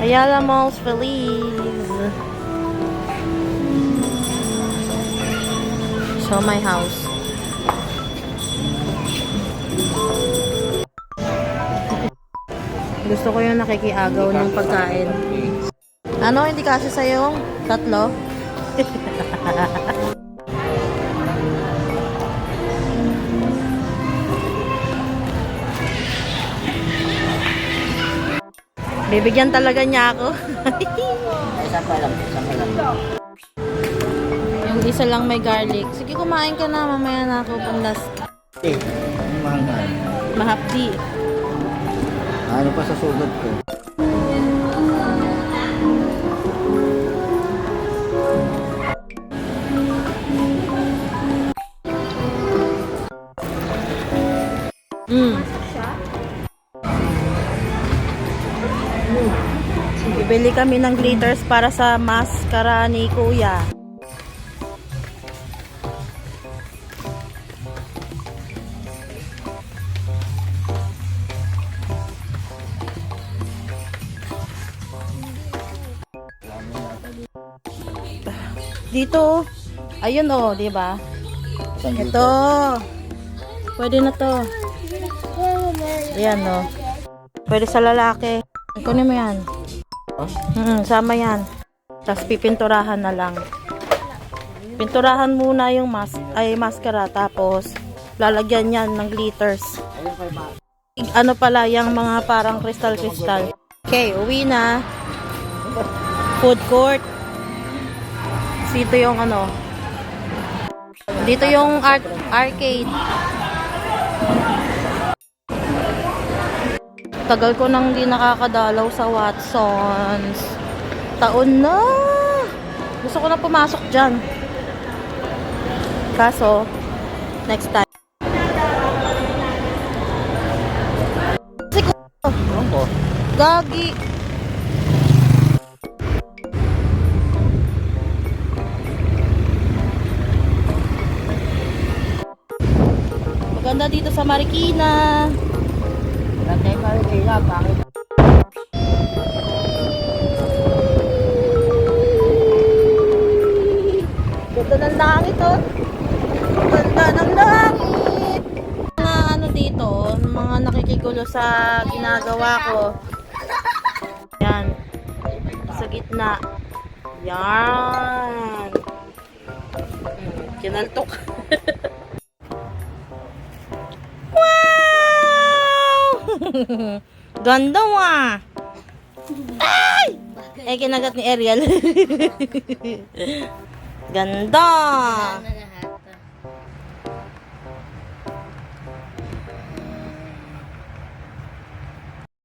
Ayala Malls Feliz. Show my house. Gusto ko yung nakikiagaw ng pagkain. Ano, hindi kasi sa'yo? Tatlo? Bibigyan talaga niya ako. Isa pa lang, isa pa lang. Yung isa lang may garlic. Sige, kumain ka na. Mamaya na ako pang last. Mahal na. Mahapdi. Ano pa sa sugat ko? Bibili kami ng glitters para sa maskara ni Kuya. Dito, ayun oh, di ba? Ito. Pwede na to. Ayan oh. Pwede sa lalaki. Kunin mo yan. Sama yan. Tapos pipinturahan na lang. Pinturahan muna yung maskara. Tapos lalagyan yan ng glitters. Ano pala, yung mga parang crystal. Okay, uwi na. Food court. Dito yung ano. Dito yung arcade. Tagal ko nang di nakakadalaw sa Watsons. Taon na. Gusto ko na pumasok dyan. Kaso, next time. Gagi. Maganda dito sa Marikina. Natay Marikina, bakit? Ganda ng langit oh. Ganda ng langit. Mga ano dito, mga nakikigulo sa ginagawa ko. Yan. Sa gitna. Yan. Kinaltok. Wow! Ganda wa. Ay! Eh, kinagat ni Ariel. Ganda!